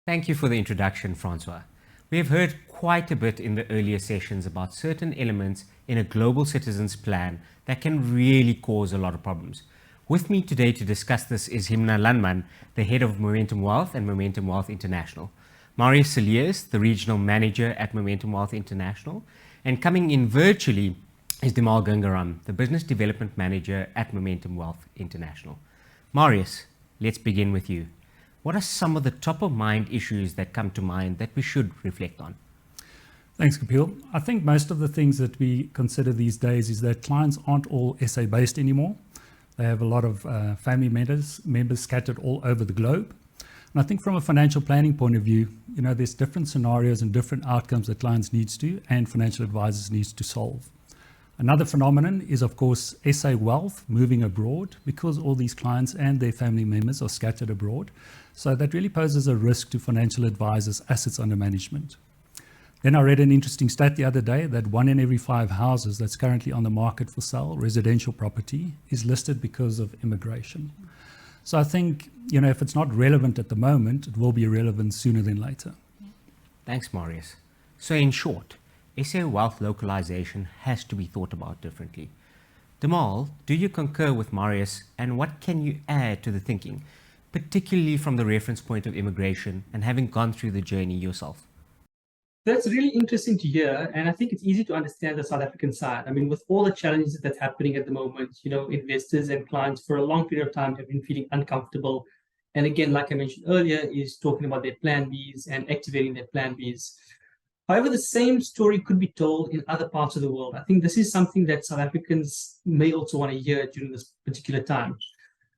Thank you for the introduction, Francois. We have heard quite a bit in the earlier sessions about certain elements in a global citizen's plan that can really cause a lot of problems. With me today to discuss this is Himna Lanman, the head of Momentum Wealth and Momentum Wealth International. Marius Saliers, the regional manager at Momentum Wealth International. And coming in virtually is Demal Gangaram, the business development manager at Momentum Wealth International. Marius, let's begin with you. What are some of the top of mind issues that come to mind that we should reflect on? Thanks, Kapil. I think most of the things that we consider these days is that clients aren't all SA based anymore. They have a lot of family members scattered all over the globe. And I think from a financial planning point of view, there's different scenarios and different outcomes that clients needs to and financial advisors needs to solve. Another phenomenon is, of course, SA wealth moving abroad because all these clients and their family members are scattered abroad. So that really poses a risk to financial advisors' assets under management. Then I read an interesting stat the other day that 1 in every 5 houses that's currently on the market for sale, residential property, is listed because of immigration. So I think, if it's not relevant at the moment, it will be relevant sooner than later. Thanks, Marius. So in short, SA wealth localization has to be thought about differently. Demal, do you concur with Marius, and what can you add to the thinking, particularly from the reference point of immigration and having gone through the journey yourself? That's really interesting to hear, and I think it's easy to understand the South African side. I mean, with all the challenges that's happening at the moment, investors and clients for a long period of time have been feeling uncomfortable. And again, like I mentioned earlier, is talking about their plan Bs and activating their plan Bs. However, the same story could be told in other parts of the world. I think this is something that South Africans may also want to hear during this particular time.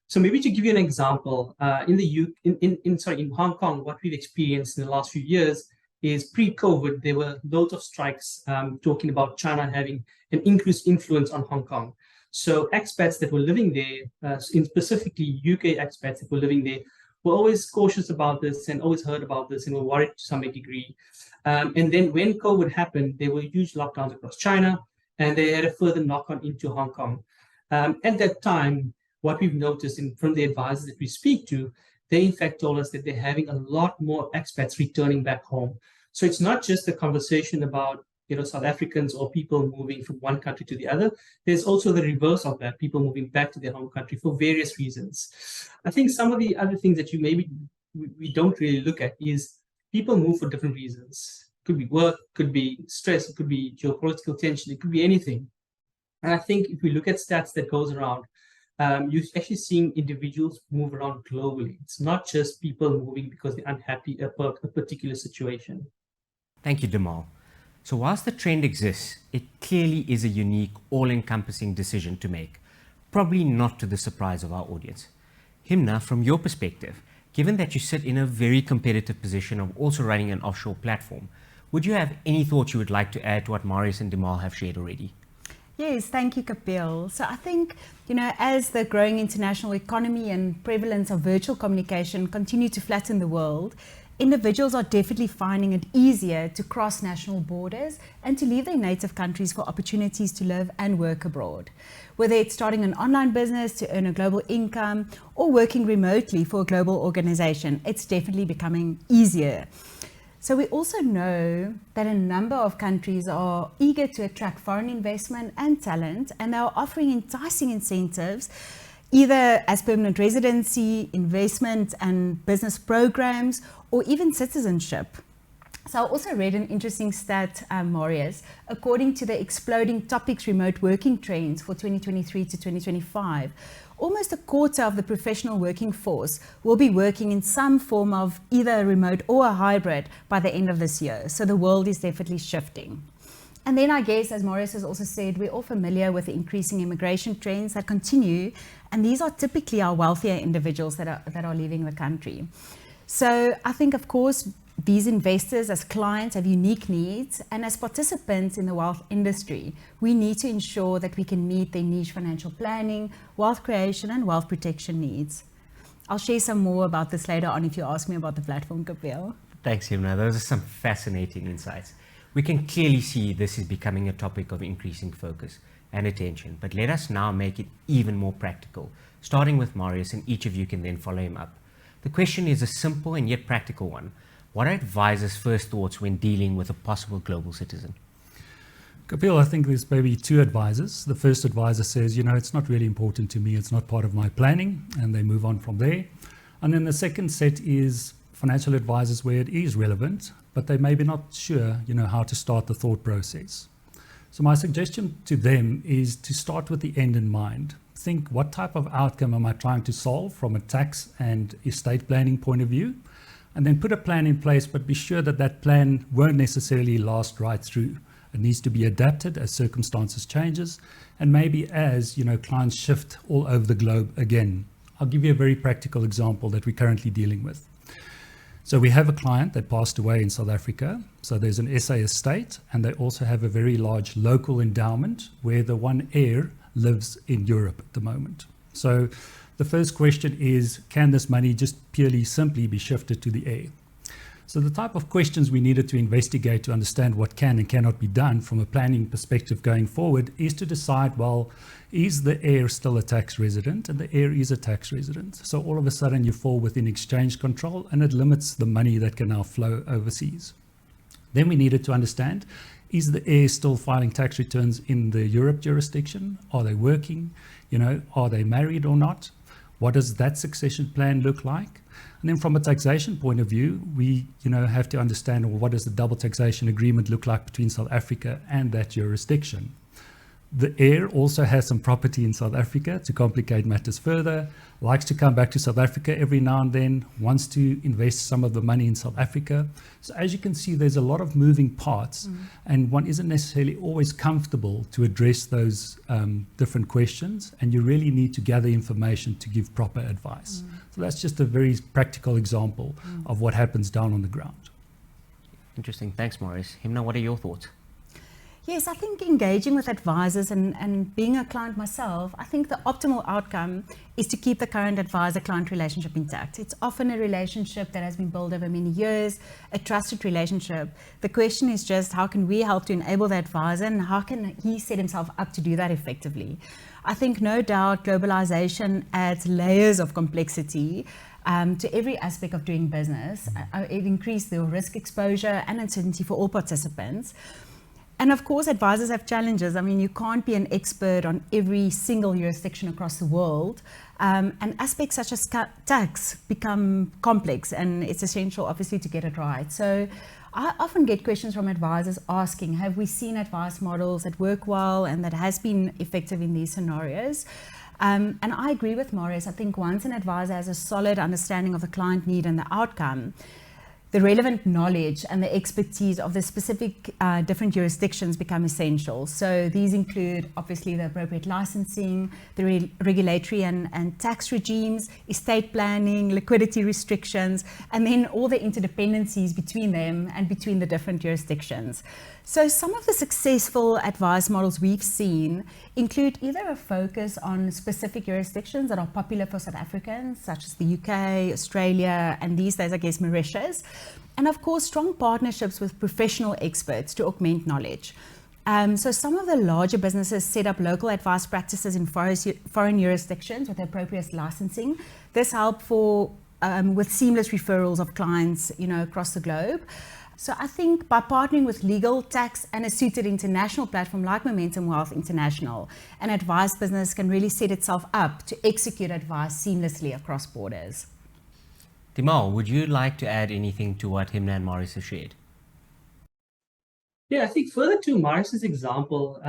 So maybe to give you an example, in Hong Kong, what we've experienced in the last few years is pre-COVID, there were loads of strikes talking about China having an increased influence on Hong Kong. So expats that were living there, specifically UK expats that were living there, were always cautious about this and always heard about this and were worried to some degree. And then when COVID happened, there were huge lockdowns across China, and they had a further knock-on into Hong Kong. At that time, what we've noticed from the advisors that we speak to, they in fact told us that they're having a lot more expats returning back home. So it's not just a conversation about South Africans or people moving from one country to the other. There's also the reverse of that, people moving back to their home country for various reasons. I think some of the other things that we don't really look at is people move for different reasons. Could be work, could be stress, it could be geopolitical tension, it could be anything. And I think if we look at stats that goes around, you're actually seeing individuals move around globally. It's not just people moving because they're unhappy about a particular situation. Thank you, Demal. So whilst the trend exists, it clearly is a unique, all-encompassing decision to make, probably not to the surprise of our audience. Himna, from your perspective, given that you sit in a very competitive position of also running an offshore platform, would you have any thoughts you would like to add to what Marius and Demal have shared already? Yes, thank you, Kapil. So I think, as the growing international economy and prevalence of virtual communication continue to flatten the world, individuals are definitely finding it easier to cross national borders and to leave their native countries for opportunities to live and work abroad. Whether it's starting an online business to earn a global income or working remotely for a global organization, it's definitely becoming easier. So we also know that a number of countries are eager to attract foreign investment and talent, and they are offering enticing incentives, either as permanent residency, investment and business programs, or even citizenship. So I also read an interesting stat, Marius. According to the exploding topics remote working trends for 2023 to 2025, almost a quarter of the professional working force will be working in some form of either a remote or a hybrid by the end of this year. So the world is definitely shifting. And then I guess, as Marius has also said, we're all familiar with the increasing immigration trends that continue, and these are typically our wealthier individuals that are leaving the country. So I think, of course, these investors as clients have unique needs, and as participants in the wealth industry, we need to ensure that we can meet their niche financial planning, wealth creation and wealth protection needs. I'll share some more about this later on if you ask me about the platform, Kapil. Thanks, Himna. Those are some fascinating insights. We can clearly see this is becoming a topic of increasing focus and attention, but let us now make it even more practical, starting with Marius, and each of you can then follow him up. The question is a simple and yet practical one. What are advisors' first thoughts when dealing with a possible global citizen? Kapil, I think there's maybe two advisors. The first advisor says, it's not really important to me, it's not part of my planning, and they move on from there. And then the second set is financial advisors where it is relevant, but they may be not sure, how to start the thought process. So my suggestion to them is to start with the end in mind. Think, what type of outcome am I trying to solve from a tax and estate planning point of view? And then put a plan in place, but be sure that that plan won't necessarily last right through. It needs to be adapted as circumstances changes, and maybe as clients shift all over the globe again. I'll give you a very practical example that we're currently dealing with. So we have a client that passed away in South Africa. So there's an SA estate, and they also have a very large local endowment where the one heir lives in Europe at the moment. So the first question is, can this money just purely simply be shifted to the heir? So the type of questions we needed to investigate to understand what can and cannot be done from a planning perspective going forward is to decide, well, is the heir still a tax resident? And the heir is a tax resident. So all of a sudden you fall within exchange control, and it limits the money that can now flow overseas. Then we needed to understand, is the heir still filing tax returns in the Europe jurisdiction? Are they working? Are they married or not? What does that succession plan look like? And then from a taxation point of view, we have to understand, well, what does the double taxation agreement look like between South Africa and that jurisdiction? The heir also has some property in South Africa to complicate matters further, likes to come back to South Africa every now and then, wants to invest some of the money in South Africa. So as you can see, there's a lot of moving parts, and one isn't necessarily always comfortable to address those different questions, and you really need to gather information to give proper advice. So that's just a very practical example of what happens down on the ground. Interesting. Thanks, Maurice. Himna, what are your thoughts? Yes, I think engaging with advisors and being a client myself, I think the optimal outcome is to keep the current advisor-client relationship intact. It's often a relationship that has been built over many years, a trusted relationship. The question is just, how can we help to enable the advisor, and how can he set himself up to do that effectively? I think no doubt globalization adds layers of complexity to every aspect of doing business. It increased the risk exposure and uncertainty for all participants. And of course, advisors have challenges. I mean, you can't be an expert on every single jurisdiction across the world. And aspects such as tax become complex, and it's essential, obviously, to get it right. So I often get questions from advisors asking, have we seen advice models that work well and that has been effective in these scenarios? And I agree with Maurice. I think once an advisor has a solid understanding of the client need and the outcome, the relevant knowledge and the expertise of the specific different jurisdictions become essential. So these include obviously the appropriate licensing, the regulatory and tax regimes, estate planning, liquidity restrictions, and then all the interdependencies between them and between the different jurisdictions. So some of the successful advice models we've seen include either a focus on specific jurisdictions that are popular for South Africans, such as the UK, Australia, and these days, I guess, Mauritius. And of course, strong partnerships with professional experts to augment knowledge. So some of the larger businesses set up local advice practices in foreign jurisdictions with appropriate licensing. This helped with seamless referrals of clients, across the globe. So I think by partnering with legal, tax, and a suited international platform like Momentum Wealth International, an advice business can really set itself up to execute advice seamlessly across borders. Timal, would you like to add anything to what Himna and Maurice have shared? Yeah, I think further to Maurice's example,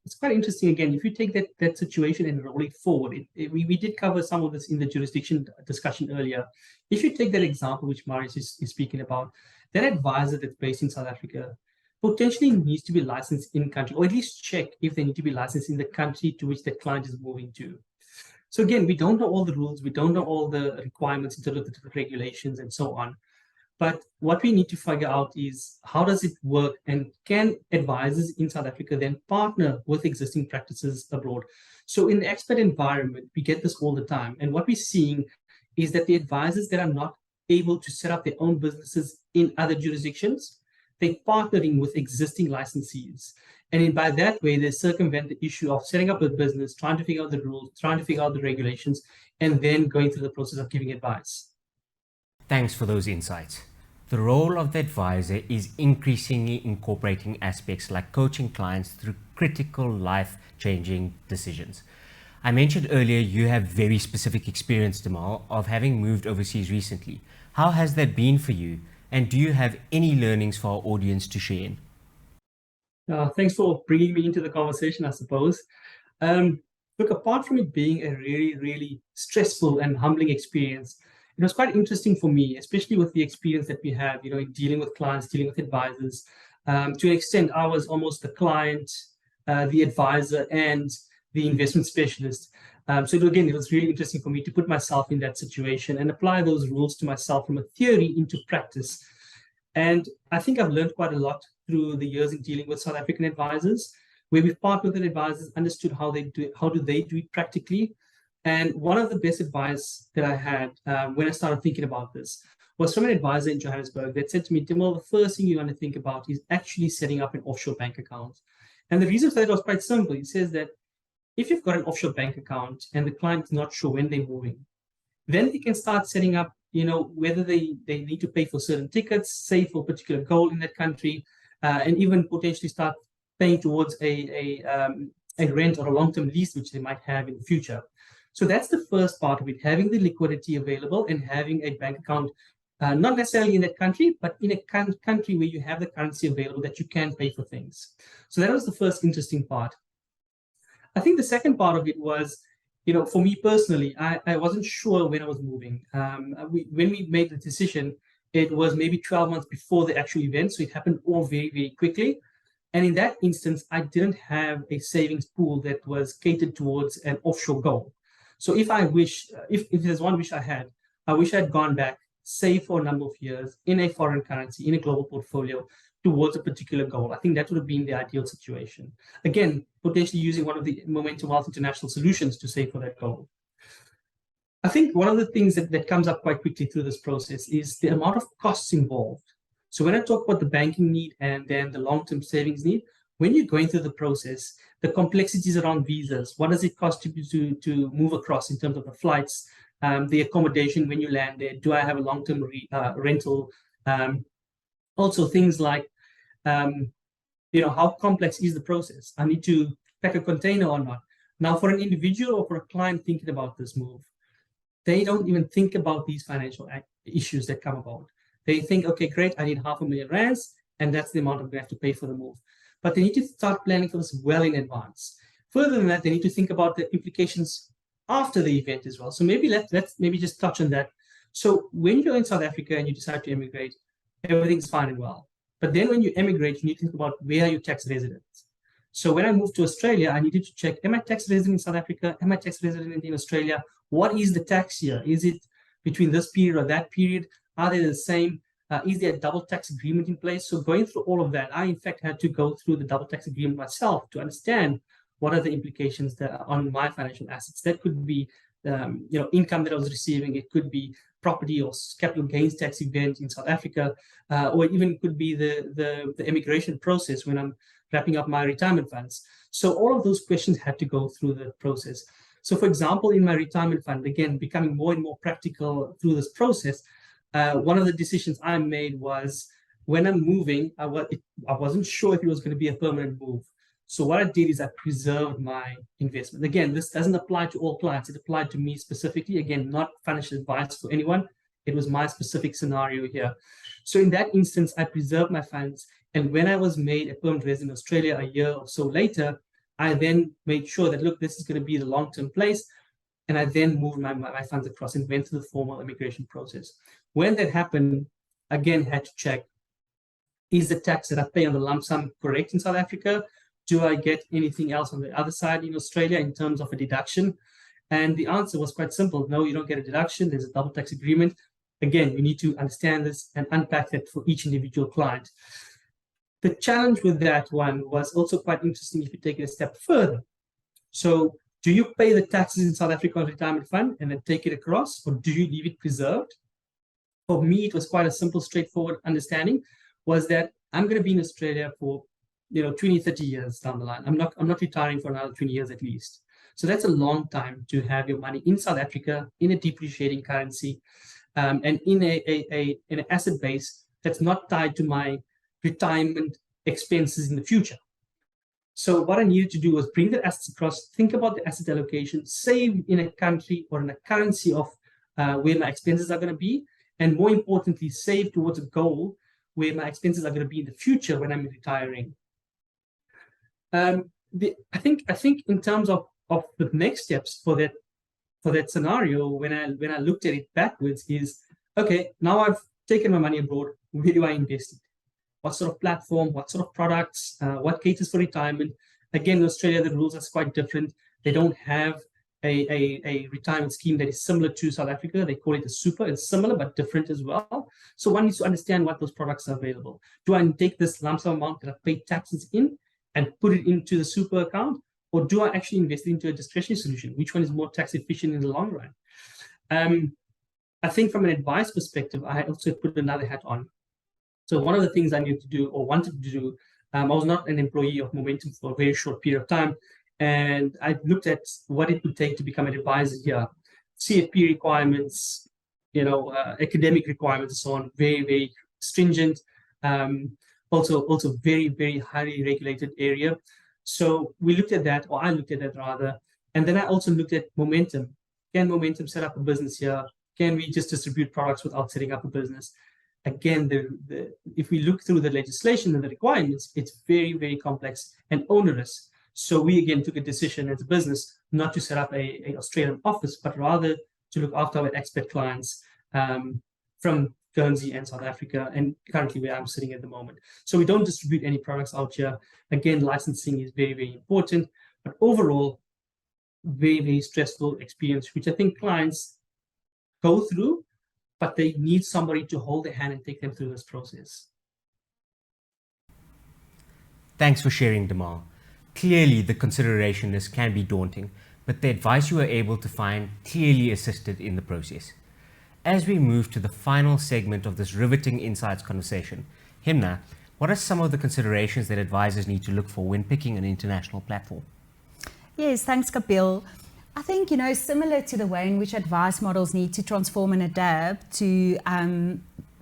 it's quite interesting. Again, if you take that situation and roll it forward, we did cover some of this in the jurisdiction discussion earlier. If you take that example which Maurice is speaking about, that advisor that's based in South Africa potentially needs to be licensed in country, or at least check if they need to be licensed in the country to which the client is moving to. So again, we don't know all the rules, we don't know all the requirements in terms of the different regulations and so on. But what we need to figure out is, how does it work, and can advisors in South Africa then partner with existing practices abroad? So in the expat environment, we get this all the time. And what we're seeing is that the advisors that are not able to set up their own businesses in other jurisdictions, they're partnering with existing licensees. And by that way, they circumvent the issue of setting up a business, trying to figure out the rules, trying to figure out the regulations, and then going through the process of giving advice. Thanks for those insights. The role of the advisor is increasingly incorporating aspects like coaching clients through critical life-changing decisions. I mentioned earlier you have very specific experience, Demal, of having moved overseas recently. How has that been for you? And do you have any learnings for our audience to share? Thanks for bringing me into the conversation, I suppose. Look, apart from it being a really, really stressful and humbling experience, it was quite interesting for me, especially with the experience that we have, in dealing with clients, dealing with advisors. To an extent, I was almost the client, the advisor, and the investment specialist. Again, it was really interesting for me to put myself in that situation and apply those rules to myself from a theory into practice. And I think I've learned quite a lot through the years in dealing with South African advisors, where we've partnered with advisors, understood how they do it practically. And one of the best advice that I had when I started thinking about this was from an advisor in Johannesburg that said to me, Timol, the first thing you want to think about is actually setting up an offshore bank account. And the reason for that was quite simple. He says that if you've got an offshore bank account and the client is not sure when they're moving, then they can start setting up, whether they need to pay for certain tickets, save for a particular goal in that country, and even potentially start paying towards a rent or a long-term lease, which they might have in the future. So that's the first part of it, having the liquidity available and having a bank account, not necessarily in that country, but in a country where you have the currency available that you can pay for things. So that was the first interesting part. I think the second part of it was, for me personally, I wasn't sure when I was moving. When we made the decision, it was maybe 12 months before the actual event. So it happened all very, very quickly. And in that instance, I didn't have a savings pool that was catered towards an offshore goal. So if there's one wish I wish I had gone back, save for a number of years in a foreign currency, in a global portfolio towards a particular goal. I think that would have been the ideal situation. Again, potentially using one of the Momentum Wealth International solutions to save for that goal. I think one of the things that comes up quite quickly through this process is the amount of costs involved. So when I talk about the banking need and then the long-term savings need, when you're going through the process, the complexities around visas, what does it cost you to move across in terms of the flights, the accommodation when you land there, do I have a long-term rental? Also things like, how complex is the process? I need to pack a container or not. Now, for an individual or for a client thinking about this move, they don't even think about these financial issues that come about. They think, okay, great, I need R500,000, and that's the amount I'm going to have to pay for the move. But they need to start planning for this well in advance. Further than that, they need to think about the implications after the event as well. So maybe let's maybe just touch on that. So when you're in South Africa and you decide to emigrate, everything's fine and well. But then when you emigrate, you need to think about where are your tax residents. So when I moved to Australia, I needed to check, am I tax resident in South Africa? Am I tax resident in Australia? What is the tax year? Is it between this period or that period? Are they the same? Is there a double tax agreement in place? So going through all of that, I in fact had to go through the double tax agreement myself to understand what are the implications that are on my financial assets. That could be income that I was receiving. It could be property or capital gains tax event in South Africa, or even could be the immigration process when I'm wrapping up my retirement funds. So all of those questions had to go through the process. So for example, in my retirement fund, again, becoming more and more practical through this process, one of the decisions I made was when I'm moving, I wasn't sure if it was going to be a permanent move. So what I did is I preserved my investment. Again, this doesn't apply to all clients. It applied to me specifically. Again, not financial advice for anyone. It was my specific scenario here. So in that instance, I preserved my funds. And when I was made a permanent resident in Australia a year or so later, I then made sure that, look, this is going to be the long-term place. And I then moved my funds across and went through the formal immigration process. When that happened, again, had to check, is the tax that I pay on the lump sum correct in South Africa? Do I get anything else on the other side in Australia in terms of a deduction? And the answer was quite simple. No, you don't get a deduction. There's a double tax agreement. Again, you need to understand this and unpack that for each individual client. The challenge with that one was also quite interesting if you take it a step further. So do you pay the taxes in South Africa on retirement fund and then take it across, or do you leave it preserved? For me, it was quite a simple, straightforward understanding, was that I'm going to be in Australia for 20, 30 years down the line. I'm not retiring for another 20 years at least. So that's a long time to have your money in South Africa in a depreciating currency, and in an asset base that's not tied to my retirement expenses in the future. So what I needed to do was bring the assets across, think about the asset allocation, save in a country or in a currency of where my expenses are going to be, and more importantly, save towards a goal where my expenses are going to be in the future when I'm retiring. I think in terms of the next steps for that scenario, when I looked at it backwards, is okay. Now I've taken my money abroad. Where do I invest it? What sort of platform? What sort of products? What caters for retirement? Again, in Australia, the rules are quite different. They don't have a retirement scheme that is similar to South Africa. They call it a super. It's similar but different as well. So one needs to understand what those products are available. Do I take this lump sum amount that I've paid taxes in and put it into the super account? Or do I actually invest it into a discretionary solution? Which one is more tax efficient in the long run? I think from an advice perspective, I also put another hat on. So one of the things I needed to do or wanted to do, I was not an employee of Momentum for a very short period of time. And I looked at what it would take to become an advisor here. CFP requirements, academic requirements and so on, very, very stringent. Also very, very highly regulated area. So we looked at that, or I looked at that rather. And then I also looked at Momentum. Can Momentum set up a business here? Can we just distribute products without setting up a business? Again, if we look through the legislation and the requirements, it's very, very complex and onerous. So we again took a decision as a business not to set up a Australian office, but rather to look after our expat clients from Guernsey and South Africa, and currently where I'm sitting at the moment. So we don't distribute any products out here. Again, licensing is very, very important, but overall, very, very stressful experience, which I think clients go through, but they need somebody to hold their hand and take them through this process. Thanks for sharing, Damal. Clearly, the consideration list can be daunting, but the advice you were able to find clearly assisted in the process. As we move to the final segment of this riveting insights conversation, Himna, what are some of the considerations that advisors need to look for when picking an international platform? Yes, thanks, Kapil. I think, similar to the way in which advice models need to transform and adapt to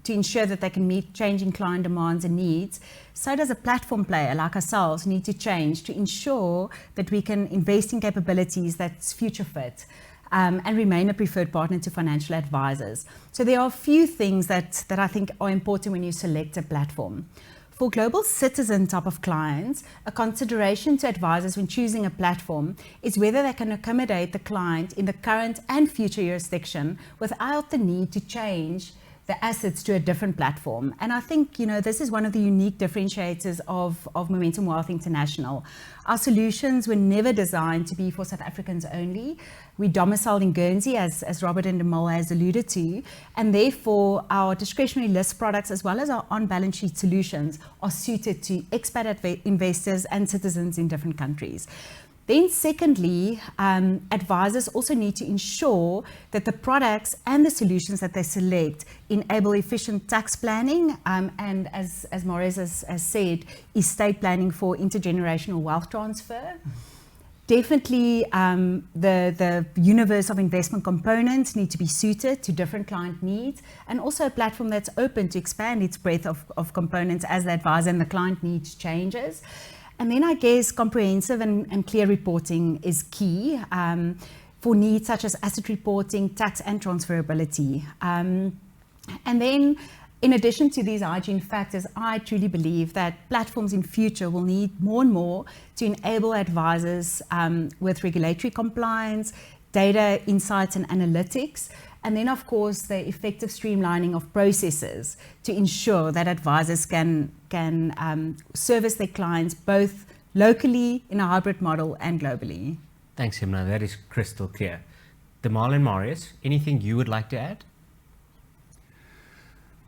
ensure that they can meet changing client demands and needs, so does a platform player like ourselves need to change to ensure that we can invest in capabilities that's future fit and remain a preferred partner to financial advisors. So there are a few things that I think are important when you select a platform. For global citizen type of clients, a consideration to advisors when choosing a platform is whether they can accommodate the client in the current and future jurisdiction without the need to change the assets to a different platform. And I think, this is one of the unique differentiators of Momentum Wealth International. Our solutions were never designed to be for South Africans only. We domiciled in Guernsey, as Robert and Damal has alluded to, and therefore our discretionary list products as well as our on-balance sheet solutions are suited to expat investors and citizens in different countries. Then secondly, advisors also need to ensure that the products and the solutions that they select enable efficient tax planning and as Maurice has said, estate planning for intergenerational wealth transfer. Definitely the universe of investment components need to be suited to different client needs, and also a platform that's open to expand its breadth of components as the advisor and the client needs changes. And then I guess comprehensive and clear reporting is key for needs such as asset reporting, tax and transferability. And then in addition to these hygiene factors, I truly believe that platforms in future will need more and more to enable advisors with regulatory compliance, data insights and analytics, and then of course the effective streamlining of processes to ensure that advisors can service their clients both locally in a hybrid model and globally. Thanks, Himna. That is crystal clear. Damal and Marius, anything you would like to add?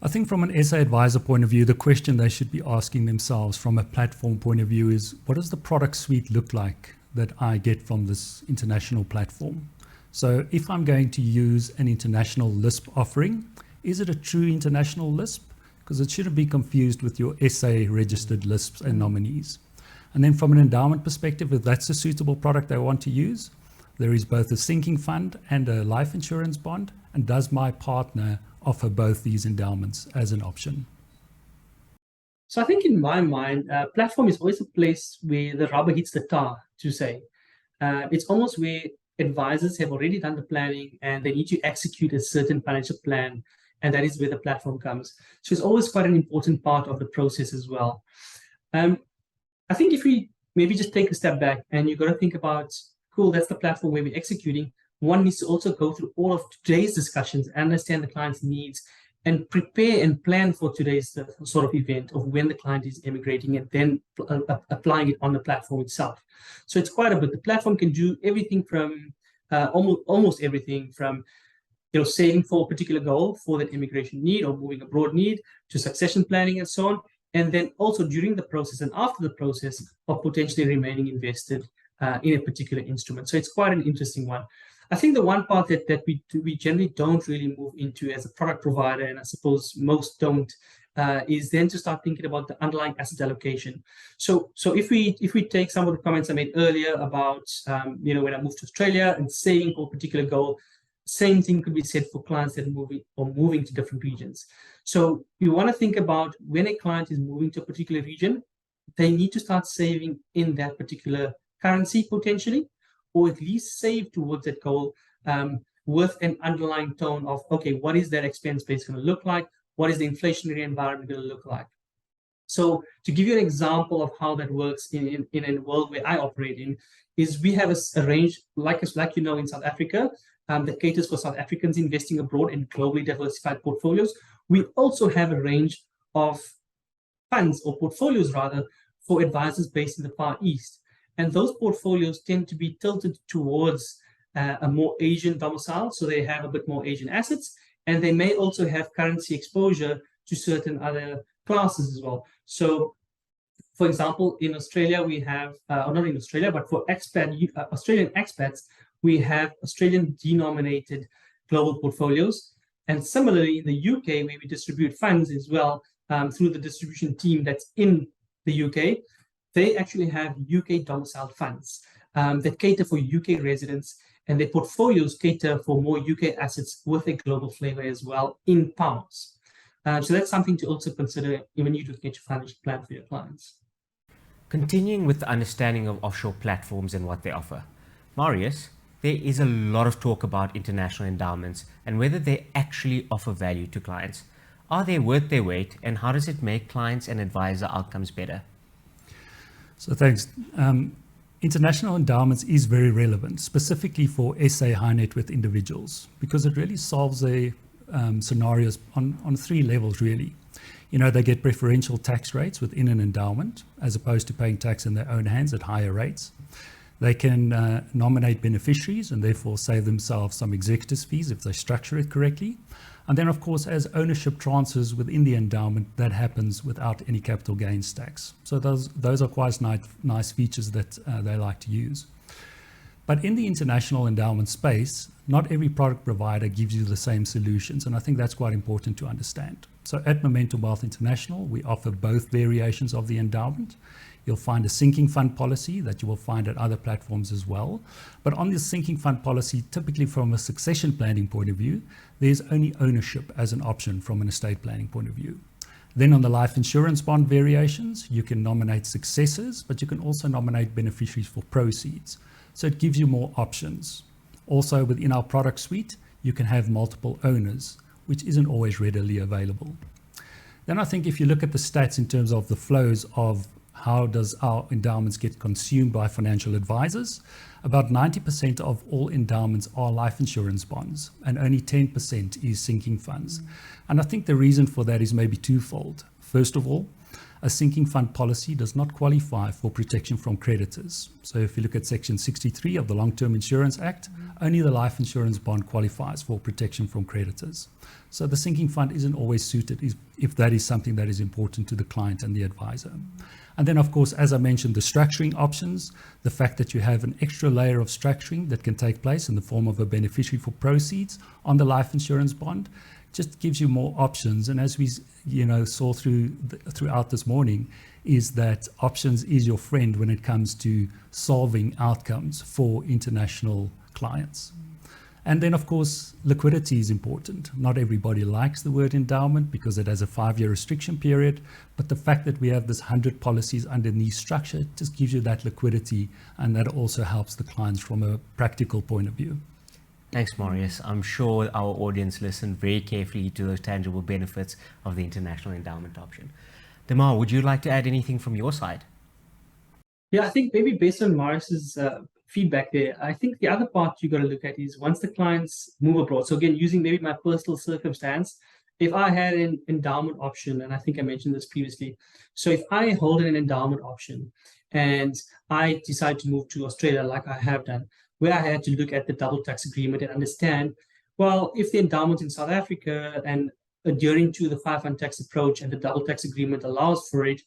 I think from an SA advisor point of view, the question they should be asking themselves from a platform point of view is, what does the product suite look like that I get from this international platform? So if I'm going to use an international LISP offering, is it a true international LISP? Because it shouldn't be confused with your SA registered LISPs and nominees. And then from an endowment perspective, if that's a suitable product I want to use, there is both a sinking fund and a life insurance bond. And does my partner offer both these endowments as an option? So I think in my mind, platform is always a place where the rubber hits the tar, to say. It's almost where advisors have already done the planning and they need to execute a certain financial plan, and that is where the platform comes. So it's always quite an important part of the process as well. I think if we maybe just take a step back and you've got to think about, cool, that's the platform where we're executing. One needs to also go through all of today's discussions, understand the client's needs, and prepare and plan for today's sort of event of when the client is immigrating, and then applying it on the platform itself. So it's quite a bit. The platform can do everything from almost everything from saving for a particular goal for that immigration need or moving abroad need, to succession planning and so on. And then also during the process and after the process of potentially remaining invested in a particular instrument. So it's quite an interesting one. I think the one part that we generally don't really move into as a product provider, and I suppose most don't, is then to start thinking about the underlying asset allocation. So if we take some of the comments I made earlier about when I moved to Australia and saving for a particular goal, same thing could be said for clients that are moving to different regions. So you want to think about when a client is moving to a particular region, they need to start saving in that particular currency potentially, or at least save towards that goal with an underlying tone of, okay, what is that expense base going to look like? What is the inflationary environment going to look like? So to give you an example of how that works in a world where I operate in, is we have a range, like in South Africa, that caters for South Africans investing abroad in globally diversified portfolios. We also have a range of funds, or portfolios rather, for advisors based in the Far East. And those portfolios tend to be tilted towards a more Asian domicile, so they have a bit more Asian assets, and they may also have currency exposure to certain other classes as well. So, for example, in Australia, we have, or not in Australia, but for Australian expats, we have Australian denominated global portfolios. And similarly, in the UK, where we distribute funds as well through the distribution team that's in the UK, they actually have UK domiciled funds that cater for UK residents, and their portfolios cater for more UK assets with a global flavor as well in pounds. So that's something to also consider when you look at your financial plan for your clients. Continuing with the understanding of offshore platforms and what they offer, Marius, there is a lot of talk about international endowments and whether they actually offer value to clients. Are they worth their weight, and how does it make clients and advisor outcomes better? So thanks. International endowments is very relevant, specifically for SA high net worth individuals, because it really solves the scenarios on three levels, really. They get preferential tax rates within an endowment, as opposed to paying tax in their own hands at higher rates. They can nominate beneficiaries and therefore save themselves some executors fees if they structure it correctly. And then, of course, as ownership transfers within the endowment, that happens without any capital gains tax. So those are quite nice features that they like to use. But in the international endowment space, not every product provider gives you the same solutions, and I think that's quite important to understand. So at Momentum Wealth International, we offer both variations of the endowment. You'll find a sinking fund policy that you will find at other platforms as well. But on this sinking fund policy, typically from a succession planning point of view, there's only ownership as an option from an estate planning point of view. Then on the life insurance bond variations, you can nominate successors, but you can also nominate beneficiaries for proceeds. So it gives you more options. Also within our product suite, you can have multiple owners, which isn't always readily available. Then I think if you look at the stats in terms of the flows of how does our endowments get consumed by financial advisors, about 90% of all endowments are life insurance bonds, and only 10% is sinking funds. And I think the reason for that is maybe twofold. First of all, a sinking fund policy does not qualify for protection from creditors. So if you look at Section 63 of the Long-Term Insurance Act, only the life insurance bond qualifies for protection from creditors. So the sinking fund isn't always suited if that is something that is important to the client and the advisor. And then, of course, as I mentioned, the structuring options, the fact that you have an extra layer of structuring that can take place in the form of a beneficiary for proceeds on the life insurance bond, just gives you more options. And as we saw throughout this morning, is that options is your friend when it comes to solving outcomes for international clients. And then, of course, liquidity is important. Not everybody likes the word endowment because it has a 5-year restriction period, but the fact that we have this 100 policies underneath structure just gives you that liquidity, and that also helps the clients from a practical point of view. Thanks, Marius. I'm sure our audience listened very carefully to those tangible benefits of the international endowment option. Damar, would you like to add anything from your side? Yeah, I think maybe based on Marius's feedback there, I think the other part you got to look at is once the clients move abroad. So again, using maybe my personal circumstance, if I had an endowment option, and I think I mentioned this previously, so if I hold an endowment option and I decide to move to Australia like I have done, where I had to look at the double tax agreement and understand, well, if the endowment in South Africa and adhering to the 5 tax approach and the double tax agreement allows for it,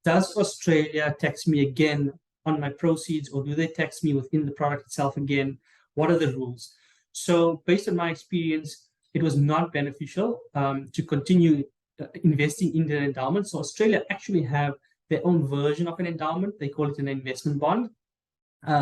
does Australia tax me again on my proceeds, or do they tax me within the product itself again? What are the rules? So based on my experience, it was not beneficial to continue investing in the endowment. So Australia actually have their own version of an endowment. They call it an investment bond,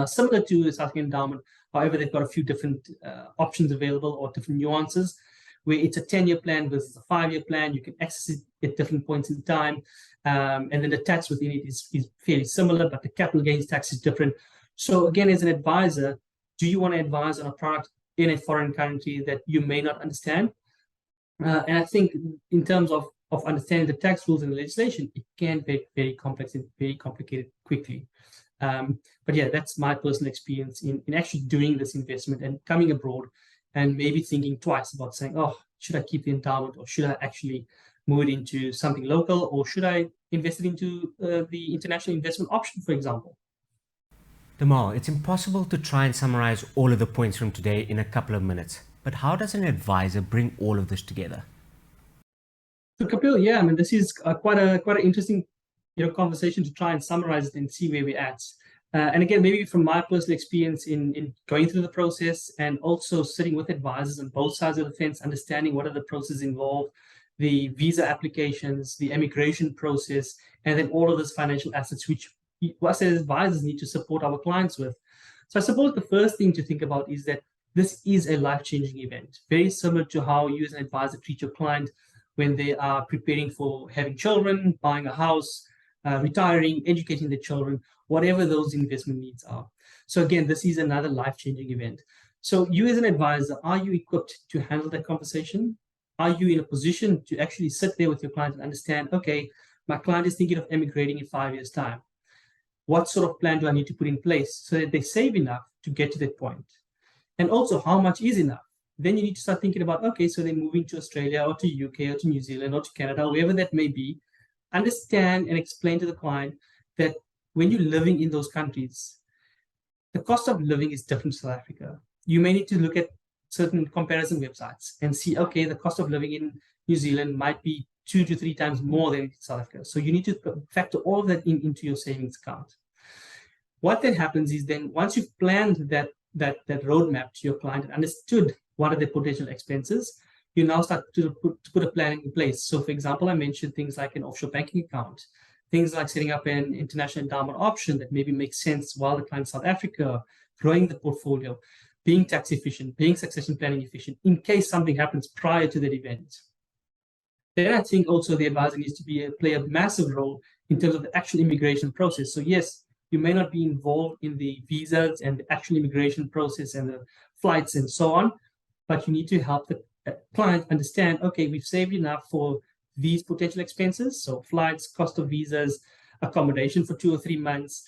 similar to the South African endowment. However, they've got a few different options available or different nuances, where it's a 10-year plan versus a 5-year plan. You can access it at different points in time. And then the tax within it is fairly similar, but the capital gains tax is different. So again, as an advisor, do you want to advise on a product in a foreign country that you may not understand? And I think in terms of understanding the tax rules and the legislation, it can be very complex and very complicated quickly. But yeah, that's my personal experience in actually doing this investment and coming abroad and maybe thinking twice about saying, oh, should I keep the endowment, or should I actually move it into something local, or should I invest it into the international investment option, for example? Damar, it's impossible to try and summarize all of the points from today in a couple of minutes, but how does an advisor bring all of this together? So Kapil, yeah, I mean, this is quite an interesting conversation to try and summarize it and see where we're at. And again, maybe from my personal experience in going through the process and also sitting with advisors on both sides of the fence, understanding what are the processes involved, the visa applications, the immigration process, and then all of those financial assets, which us as advisors need to support our clients with. So I suppose the first thing to think about is that this is a life-changing event, very similar to how you as an advisor treat your client when they are preparing for having children, buying a house, retiring, educating the children, whatever those investment needs are. So again, this is another life-changing event. So you as an advisor, are you equipped to handle that conversation? Are you in a position to actually sit there with your client and understand, okay, my client is thinking of emigrating in 5 years' time. What sort of plan do I need to put in place so that they save enough to get to that point? And also, how much is enough? Then you need to start thinking about, okay, so they're moving to Australia or to UK or to New Zealand or to Canada, wherever that may be. Understand and explain to the client that when you're living in those countries, the cost of living is different to South Africa. You may need to look at certain comparison websites and see, okay, the cost of living in New Zealand might be 2 to 3 times more than in South Africa. So you need to factor all of that into your savings account. What then happens is then once you've planned that roadmap to your client and understood what are the potential expenses, you now start to put a plan in place. So for example, I mentioned things like an offshore banking account, things like setting up an international endowment option that maybe makes sense while the client in South Africa, growing the portfolio, being tax efficient, being succession planning efficient in case something happens prior to that event. Then I think also the advisor needs to play a massive role in terms of the actual immigration process. So yes, you may not be involved in the visas and the actual immigration process and the flights and so on, but you need to help the client understand, okay, we've saved enough for these potential expenses. So flights, cost of visas, accommodation for 2 or 3 months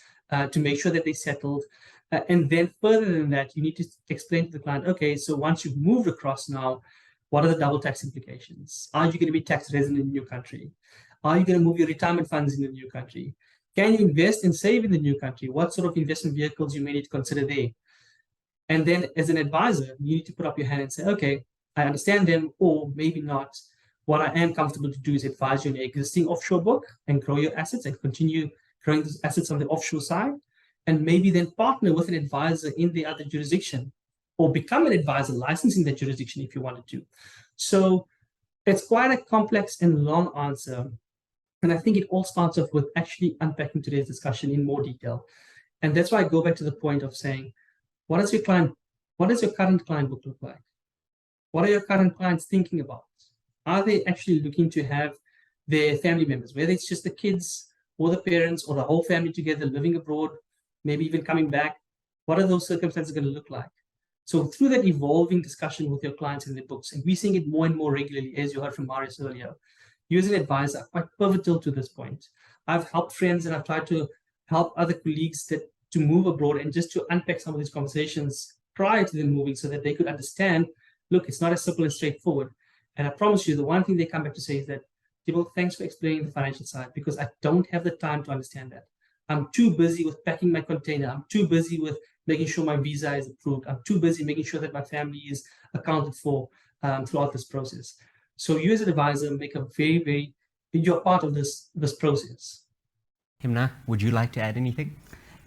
to make sure that they settled. And then further than that, you need to explain to the client, okay, so once you've moved across now, what are the double tax implications? Are you going to be tax resident in the new country? Are you going to move your retirement funds in the new country? Can you invest and save in the new country? What sort of investment vehicles you may need to consider there? And then as an advisor, you need to put up your hand and say, okay, I understand them, or maybe not. What I am comfortable to do is advise you on your existing offshore book and grow your assets and continue growing those assets on the offshore side, and maybe then partner with an advisor in the other jurisdiction or become an advisor licensed in that jurisdiction if you wanted to. So it's quite a complex and long answer. And I think it all starts off with actually unpacking today's discussion in more detail. And that's why I go back to the point of saying, what what does your current client book look like? What are your current clients thinking about? Are they actually looking to have their family members, whether it's just the kids or the parents or the whole family together living abroad, maybe even coming back? What are those circumstances going to look like? So through that evolving discussion with your clients in their books, and we're seeing it more and more regularly, as you heard from Marius earlier, you as an advisor are quite pivotal to this point. I've helped friends and I've tried to help other colleagues to move abroad and just to unpack some of these conversations prior to them moving so that they could understand, look, it's not as simple and straightforward. And I promise you, the one thing they come back to say is that, Thibault, thanks for explaining the financial side, because I don't have the time to understand that. I'm too busy with packing my container. I'm too busy with making sure my visa is approved. I'm too busy making sure that my family is accounted for throughout this process. So you as an advisor make a you're part of this process. Himna, would you like to add anything?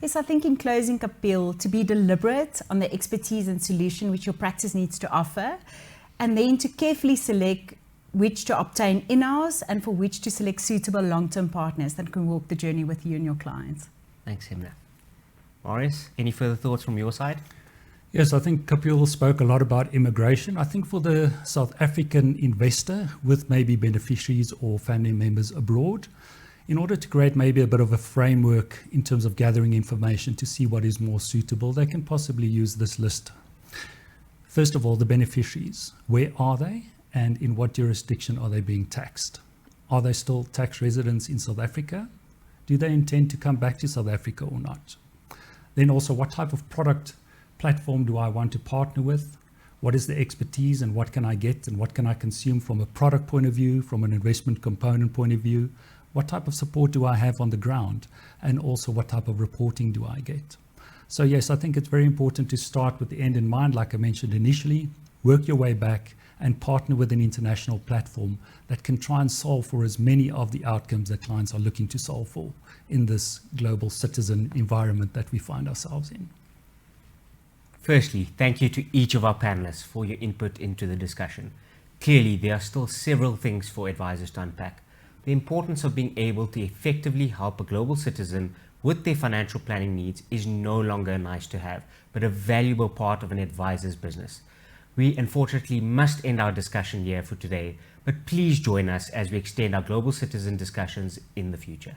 Yes, I think in closing, Kapil, to be deliberate on the expertise and solution which your practice needs to offer, and then to carefully select which to obtain in-house and for which to select suitable long-term partners that can walk the journey with you and your clients. Thanks, Himna. Marius, any further thoughts from your side? Yes, I think Kapil spoke a lot about immigration. I think for the South African investor with maybe beneficiaries or family members abroad, in order to create maybe a bit of a framework in terms of gathering information to see what is more suitable, they can possibly use this list. First of all, the beneficiaries. Where are they and in what jurisdiction are they being taxed? Are they still tax residents in South Africa? Do they intend to come back to South Africa or not? Then also, what type of product platform do I want to partner with? What is the expertise and what can I get and what can I consume from a product point of view, from an investment component point of view? What type of support do I have on the ground? And also, what type of reporting do I get? So yes, I think it's very important to start with the end in mind, like I mentioned initially, work your way back and partner with an international platform that can try and solve for as many of the outcomes that clients are looking to solve for in this global citizen environment that we find ourselves in. Firstly, thank you to each of our panelists for your input into the discussion. Clearly, there are still several things for advisors to unpack. The importance of being able to effectively help a global citizen with their financial planning needs is no longer nice to have, but a valuable part of an advisor's business. We unfortunately must end our discussion here for today, but please join us as we extend our global citizen discussions in the future.